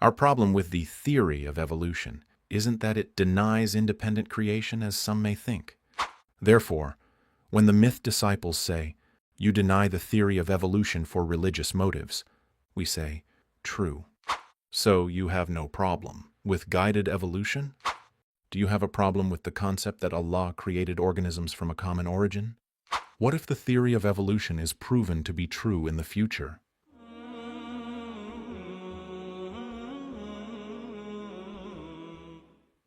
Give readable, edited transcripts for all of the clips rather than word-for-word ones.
Our problem with the theory of evolution isn't that it denies independent creation as some may think. Therefore, when the myth disciples say, "You deny the theory of evolution for religious motives," we say, "True." So you have no problem with guided evolution? Do you have a problem with the concept that Allah created organisms from a common origin? What if the theory of evolution is proven to be true in the future?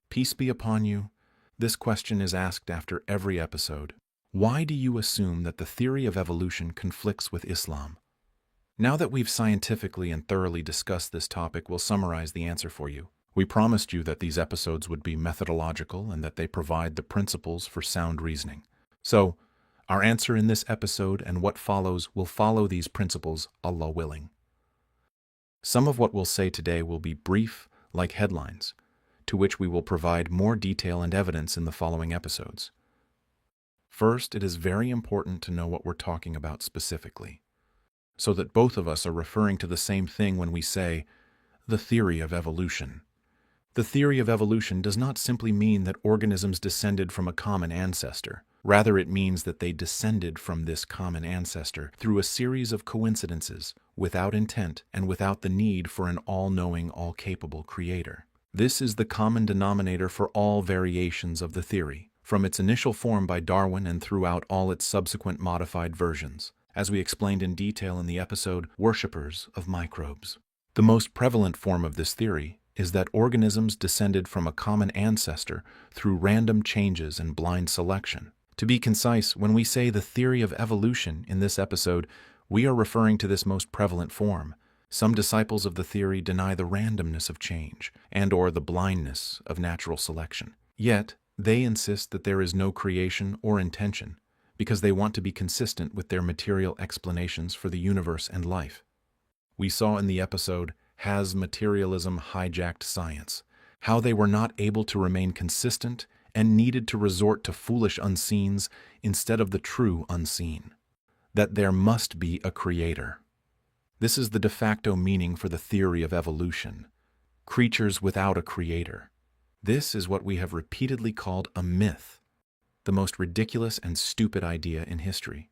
Peace be upon you. This question is asked after every episode. Why do you assume that the theory of evolution conflicts with Islam? Now that we've scientifically and thoroughly discussed this topic, we'll summarize the answer for you. We promised you that these episodes would be methodological and that they provide the principles for sound reasoning. So, our answer in this episode and what follows will follow these principles, Allah willing. Some of what we'll say today will be brief, like headlines, to which we will provide more detail and evidence in the following episodes. First, it is very important to know what we're talking about specifically, so that both of us are referring to the same thing when we say, the theory of evolution. The theory of evolution does not simply mean that organisms descended from a common ancestor. Rather, it means that they descended from this common ancestor through a series of coincidences, without intent and without the need for an all-knowing, all-capable creator. This is the common denominator for all variations of the theory, from its initial form by Darwin and throughout all its subsequent modified versions, as we explained in detail in the episode Worshippers of Microbes. The most prevalent form of this theory is that organisms descended from a common ancestor through random changes and blind selection. To be concise, when we say the theory of evolution in this episode, we are referring to this most prevalent form. Some disciples of the theory deny the randomness of change and/or the blindness of natural selection. Yet, they insist that there is no creation or intention because they want to be consistent with their material explanations for the universe and life. We saw in the episode, Has Materialism Hijacked Science? How they were not able to remain consistent and needed to resort to foolish unseens instead of the true unseen. That there must be a creator. This is the de facto meaning for the theory of evolution. Creatures without a creator. This is what we have repeatedly called a myth, the most ridiculous and stupid idea in history.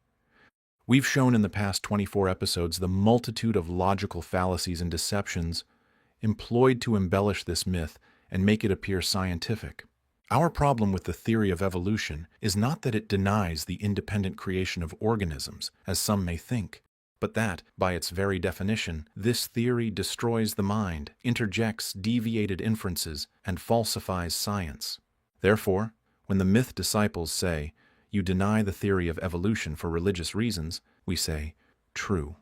We've shown in the past 24 episodes the multitude of logical fallacies and deceptions employed to embellish this myth and make it appear scientific. Our problem with the theory of evolution is not that it denies the independent creation of organisms, as some may think, but that, by its very definition, this theory destroys the mind, interjects deviated inferences, and falsifies science. Therefore, when the myth disciples say, "You deny the theory of evolution for religious reasons," we say, "True."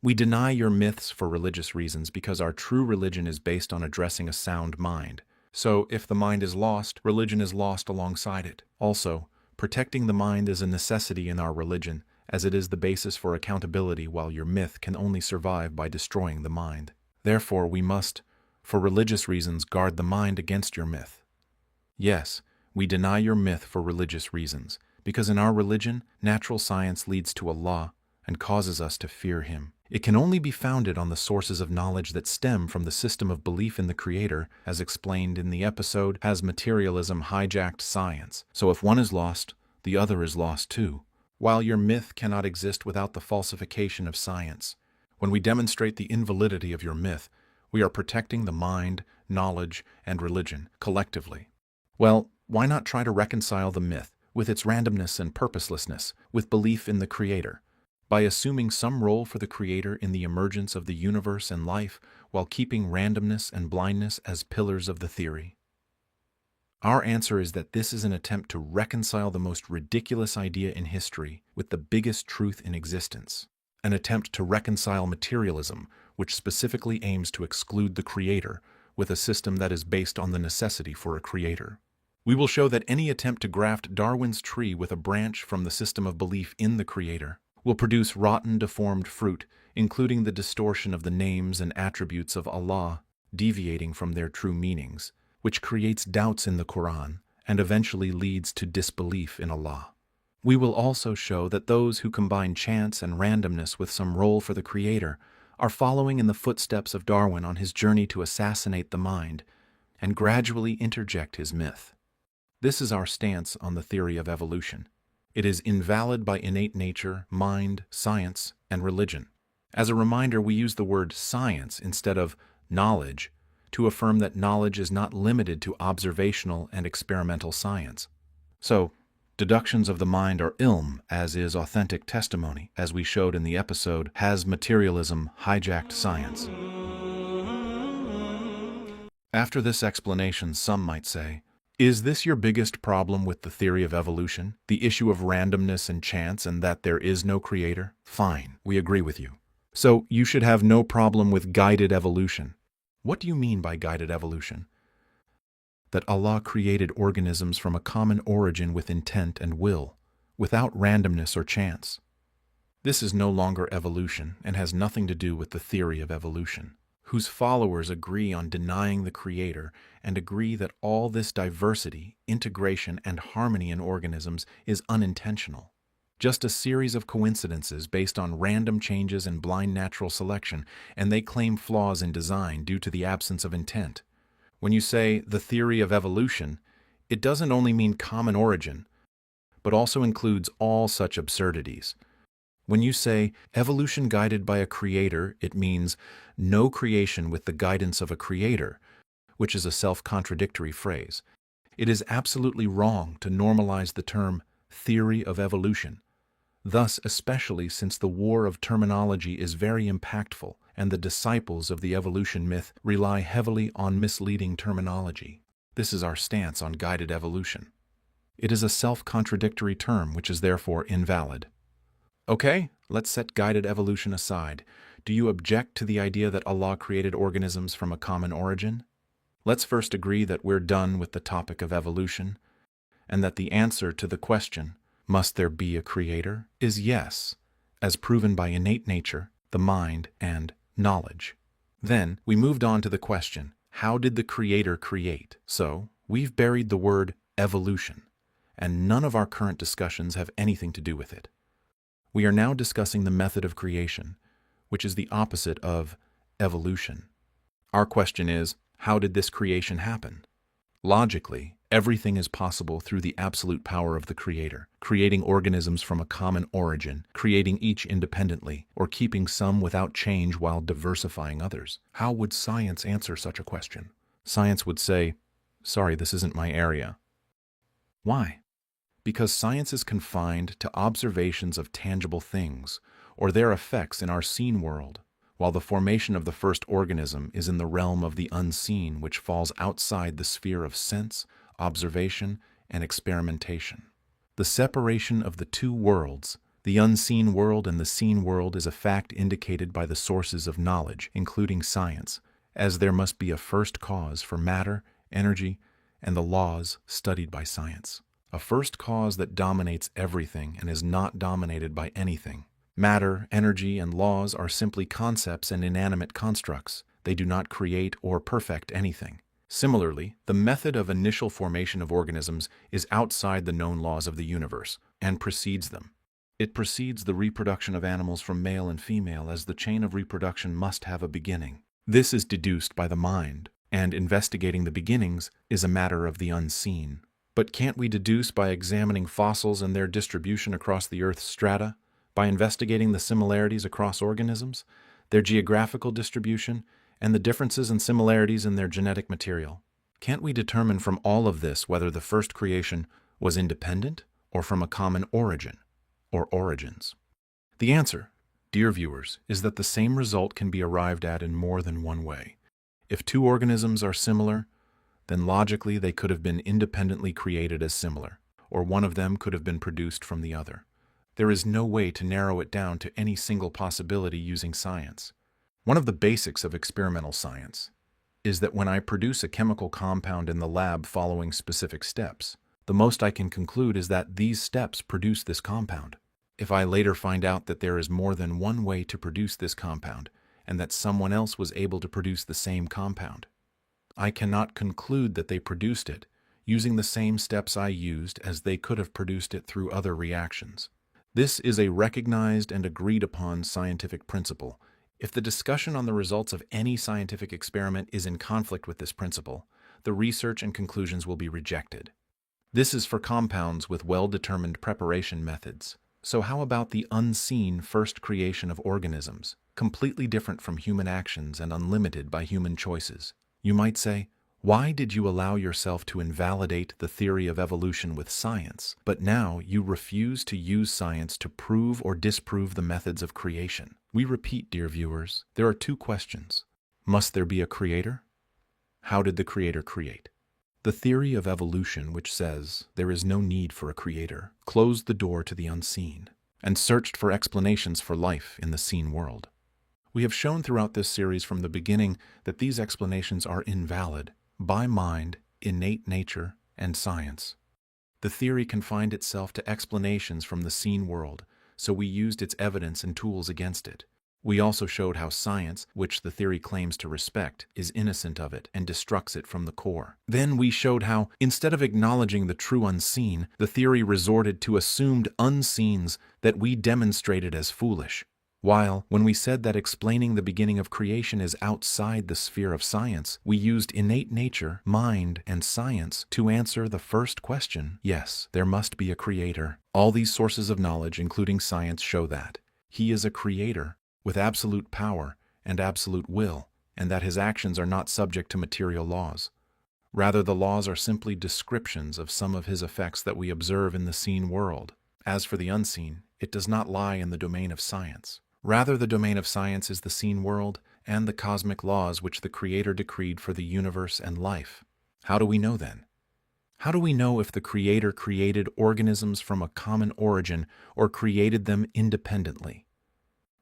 We deny your myths for religious reasons because our true religion is based on addressing a sound mind. So, if the mind is lost, religion is lost alongside it. Also, protecting the mind is a necessity in our religion, as it is the basis for accountability, while your myth can only survive by destroying the mind. Therefore, we must, for religious reasons, guard the mind against your myth. Yes, we deny your myth for religious reasons, because in our religion, natural science leads to Allah and causes us to fear Him. It can only be founded on the sources of knowledge that stem from the system of belief in the Creator, as explained in the episode Has Materialism Hijacked Science? So if one is lost, the other is lost too. While your myth cannot exist without the falsification of science, when we demonstrate the invalidity of your myth, we are protecting the mind, knowledge, and religion collectively. Well, why not try to reconcile the myth, with its randomness and purposelessness, with belief in the Creator, by assuming some role for the Creator in the emergence of the universe and life, while keeping randomness and blindness as pillars of the theory? Our answer is that this is an attempt to reconcile the most ridiculous idea in history with the biggest truth in existence, an attempt to reconcile materialism, which specifically aims to exclude the Creator, with a system that is based on the necessity for a Creator. We will show that any attempt to graft Darwin's tree with a branch from the system of belief in the Creator will produce rotten, deformed fruit, including the distortion of the names and attributes of Allah, deviating from their true meanings, which creates doubts in the Quran and eventually leads to disbelief in Allah. We will also show that those who combine chance and randomness with some role for the Creator are following in the footsteps of Darwin on his journey to assassinate the mind and gradually interject his myth. This is our stance on the theory of evolution. It is invalid by innate nature, mind, science, and religion. As a reminder, we use the word science instead of knowledge to affirm that knowledge is not limited to observational and experimental science. So, deductions of the mind are ilm, as is authentic testimony, as we showed in the episode Has Materialism Hijacked Science? After this explanation, some might say, is this your biggest problem with the theory of evolution? The issue of randomness and chance and that there is no creator? Fine, we agree with you. So you should have no problem with guided evolution. What do you mean by guided evolution? That Allah created organisms from a common origin with intent and will, without randomness or chance. This is no longer evolution and has nothing to do with the theory of evolution, whose followers agree on denying the creator and agree that all this diversity, integration, and harmony in organisms is unintentional. Just a series of coincidences based on random changes in blind natural selection, and they claim flaws in design due to the absence of intent. When you say the theory of evolution, it doesn't only mean common origin, but also includes all such absurdities. When you say evolution guided by a creator, it means no creation with the guidance of a creator, which is a self-contradictory phrase. It is absolutely wrong to normalize the term theory of evolution. Thus, especially since the war of terminology is very impactful and the disciples of the evolution myth rely heavily on misleading terminology. This is our stance on guided evolution. It is a self-contradictory term which is therefore invalid. Okay, let's set guided evolution aside. Do you object to the idea that Allah created organisms from a common origin? Let's first agree that we're done with the topic of evolution, and that the answer to the question, must there be a creator, is yes, as proven by innate nature, the mind, and knowledge. Then, we moved on to the question, how did the creator create? So, we've buried the word evolution, and none of our current discussions have anything to do with it. We are now discussing the method of creation, which is the opposite of evolution. Our question is, how did this creation happen? Logically, everything is possible through the absolute power of the Creator, creating organisms from a common origin, creating each independently, or keeping some without change while diversifying others. How would science answer such a question? Science would say, sorry, this isn't my area. Why? Because science is confined to observations of tangible things, or their effects in our seen world, while the formation of the first organism is in the realm of the unseen, which falls outside the sphere of sense, observation, and experimentation. The separation of the two worlds, the unseen world and the seen world, is a fact indicated by the sources of knowledge, including science, as there must be a first cause for matter, energy, and the laws studied by science. A first cause that dominates everything and is not dominated by anything. Matter, energy, and laws are simply concepts and inanimate constructs. They do not create or perfect anything. Similarly, the method of initial formation of organisms is outside the known laws of the universe and precedes them. It precedes the reproduction of animals from male and female, as the chain of reproduction must have a beginning. This is deduced by the mind, and investigating the beginnings is a matter of the unseen. But can't we deduce by examining fossils and their distribution across the Earth's strata? By investigating the similarities across organisms, their geographical distribution, and the differences and similarities in their genetic material? Can't we determine from all of this whether the first creation was independent or from a common origin, or origins? The answer, dear viewers, is that the same result can be arrived at in more than one way. If two organisms are similar, then logically they could have been independently created as similar, or one of them could have been produced from the other. There is no way to narrow it down to any single possibility using science. One of the basics of experimental science is that when I produce a chemical compound in the lab following specific steps, the most I can conclude is that these steps produce this compound. If I later find out that there is more than one way to produce this compound, and that someone else was able to produce the same compound, I cannot conclude that they produced it using the same steps I used, as they could have produced it through other reactions. This is a recognized and agreed upon scientific principle, If the discussion on the results of any scientific experiment is in conflict with this principle, the research and conclusions will be rejected. This is for compounds with well-determined preparation methods. So how about the unseen first creation of organisms, completely different from human actions and unlimited by human choices? You might say, why did you allow yourself to invalidate the theory of evolution with science, but now you refuse to use science to prove or disprove the methods of creation? We repeat, dear viewers, there are two questions. Must there be a creator? How did the creator create? The theory of evolution, which says there is no need for a creator, closed the door to the unseen and searched for explanations for life in the seen world. We have shown throughout this series from the beginning that these explanations are invalid by mind, innate nature, and science. The theory confined itself to explanations from the seen world, so we used its evidence and tools against it. We also showed how science, which the theory claims to respect, is innocent of it and destructs it from the core. Then we showed how, instead of acknowledging the true unseen, the theory resorted to assumed unseens that we demonstrated as foolish. While, when we said that explaining the beginning of creation is outside the sphere of science, we used innate nature, mind, and science to answer the first question, yes, there must be a creator. All these sources of knowledge, including science, show that he is a creator with absolute power and absolute will, and that his actions are not subject to material laws. Rather, the laws are simply descriptions of some of his effects that we observe in the seen world. As for the unseen, it does not lie in the domain of science. Rather, the domain of science is the seen world and the cosmic laws which the Creator decreed for the universe and life. How do we know then? How do we know if the Creator created organisms from a common origin or created them independently?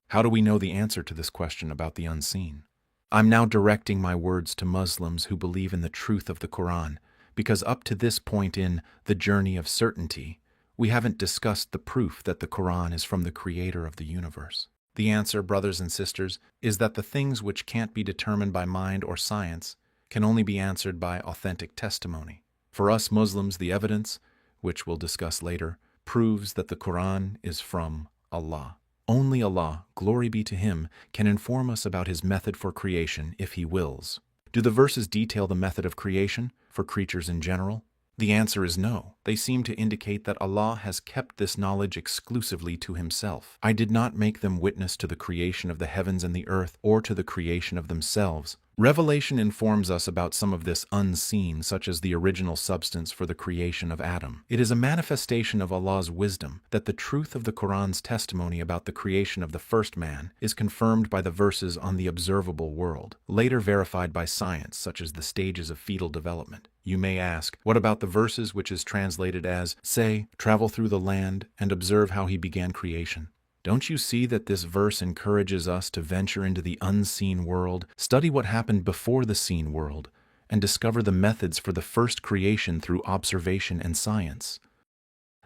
How do we know the answer to this question about the unseen? I'm now directing my words to Muslims who believe in the truth of the Quran, because up to this point in the journey of certainty, we haven't discussed the proof that the Quran is from the Creator of the universe. The answer, brothers and sisters, is that the things which can't be determined by mind or science can only be answered by authentic testimony. For us Muslims, the evidence, which we'll discuss later, proves that the Quran is from Allah. Only Allah, glory be to Him, can inform us about His method for creation if He wills. Do the verses detail the method of creation for creatures in general? The answer is no. They seem to indicate that Allah has kept this knowledge exclusively to Himself. I did not make them witness to the creation of the heavens and the earth or to the creation of themselves. Revelation informs us about some of this unseen, such as the original substance for the creation of Adam. It is a manifestation of Allah's wisdom that the truth of the Quran's testimony about the creation of the first man is confirmed by the verses on the observable world, later verified by science, such as the stages of fetal development. You may ask, what about the verses which is translated as, say, travel through the land and observe how He began creation? Don't you see that this verse encourages us to venture into the unseen world, study what happened before the seen world, and discover the methods for the first creation through observation and science?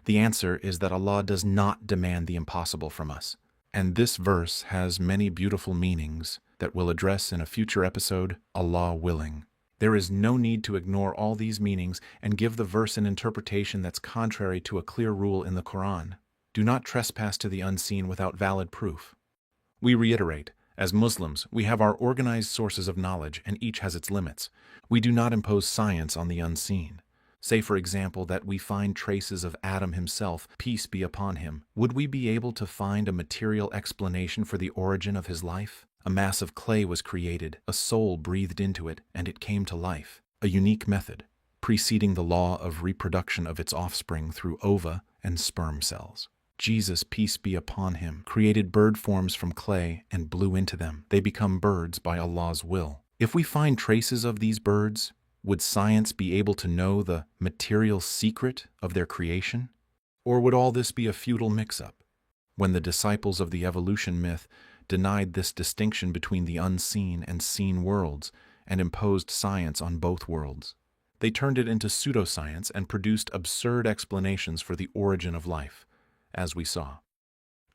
The answer is that Allah does not demand the impossible from us, and this verse has many beautiful meanings that we'll address in a future episode, Allah willing. There is no need to ignore all these meanings and give the verse an interpretation that's contrary to a clear rule in the Quran. Do not trespass to the unseen without valid proof. We reiterate, as Muslims, we have our organized sources of knowledge and each has its limits. We do not impose science on the unseen. Say, for example, that we find traces of Adam himself, peace be upon him. Would we be able to find a material explanation for the origin of his life? A mass of clay was created, a soul breathed into it, and it came to life. A unique method, preceding the law of reproduction of its offspring through ova and sperm cells. Jesus, peace be upon him, created bird forms from clay and blew into them. They become birds by Allah's will. If we find traces of these birds, would science be able to know the material secret of their creation? Or would all this be a futile mix-up? When the disciples of the evolution myth denied this distinction between the unseen and seen worlds and imposed science on both worlds, they turned it into pseudoscience and produced absurd explanations for the origin of life, as we saw.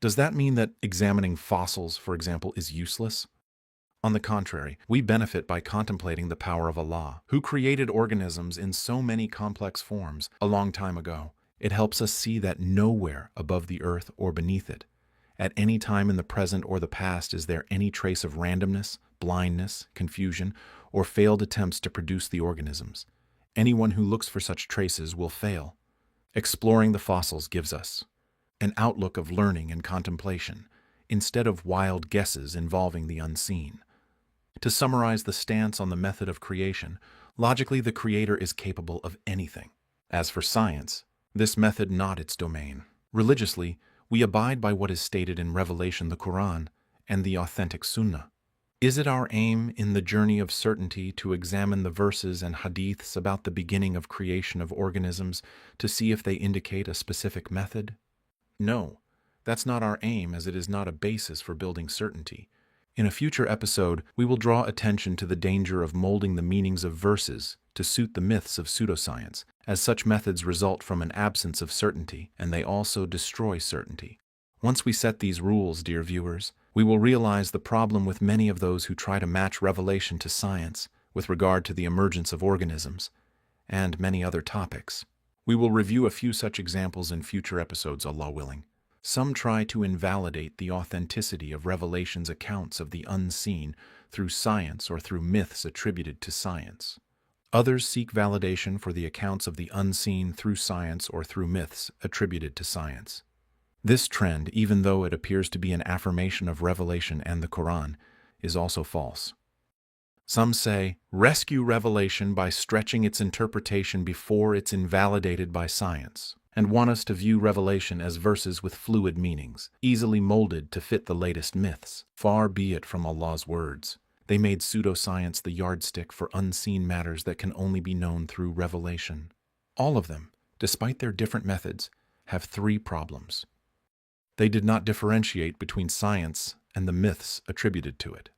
Does that mean that examining fossils, for example, is useless? On the contrary, we benefit by contemplating the power of Allah, who created organisms in so many complex forms a long time ago. It helps us see that nowhere above the earth or beneath it, At any time in the present or the past, is there any trace of randomness, blindness, confusion, or failed attempts to produce the organisms? Anyone who looks for such traces will fail. Exploring the fossils gives us an outlook of learning and contemplation, instead of wild guesses involving the unseen. To summarize the stance on the method of creation, logically the Creator is capable of anything. As for science, this method not its domain. Religiously, we abide by what is stated in Revelation, the Quran, and the authentic Sunnah. Is it our aim in the journey of certainty to examine the verses and hadiths about the beginning of creation of organisms to see if they indicate a specific method? No, that's not our aim, as it is not a basis for building certainty. In a future episode, we will draw attention to the danger of molding the meanings of verses to suit the myths of pseudoscience, as such methods result from an absence of certainty, and they also destroy certainty. Once we set these rules, dear viewers, we will realize the problem with many of those who try to match revelation to science with regard to the emergence of organisms, and many other topics. We will review a few such examples in future episodes, Allah willing. Some try to invalidate the authenticity of Revelation's accounts of the unseen through science or through myths attributed to science. Others seek validation for the accounts of the unseen through science or through myths attributed to science. This trend, even though it appears to be an affirmation of Revelation and the Quran, is also false. Some say, rescue Revelation by stretching its interpretation before it's invalidated by science, and want us to view Revelation as verses with fluid meanings, easily molded to fit the latest myths. Far be it from Allah's words. They made pseudoscience the yardstick for unseen matters that can only be known through revelation. All of them, despite their different methods, have three problems. They did not differentiate between science and the myths attributed to it.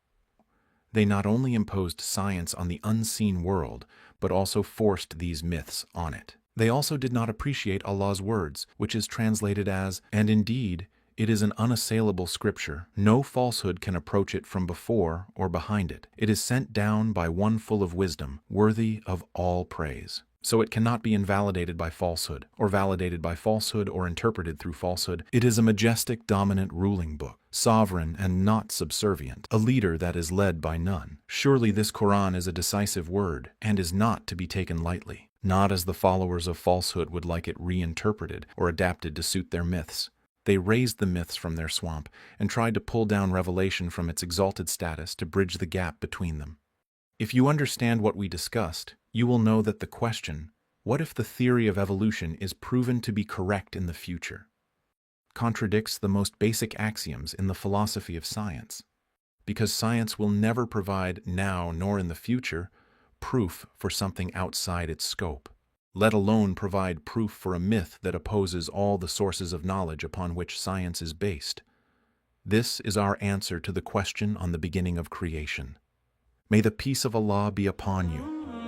They not only imposed science on the unseen world, but also forced these myths on it. They also did not appreciate Allah's words, which is translated as, and indeed, it is an unassailable scripture. No falsehood can approach it from before or behind it. It is sent down by one full of wisdom, worthy of all praise. So it cannot be invalidated by falsehood, or validated by falsehood, or interpreted through falsehood. It is a majestic, dominant ruling book, sovereign and not subservient, a leader that is led by none. Surely this Quran is a decisive word, and is not to be taken lightly, not as the followers of falsehood would like it reinterpreted or adapted to suit their myths. They raised the myths from their swamp and tried to pull down Revelation from its exalted status to bridge the gap between them. If you understand what we discussed, you will know that the question, what if the theory of evolution is proven to be correct in the future, contradicts the most basic axioms in the philosophy of science, because science will never provide now nor in the future proof for something outside its scope, let alone provide proof for a myth that opposes all the sources of knowledge upon which science is based. This is our answer to the question on the beginning of creation. May the peace of Allah be upon you.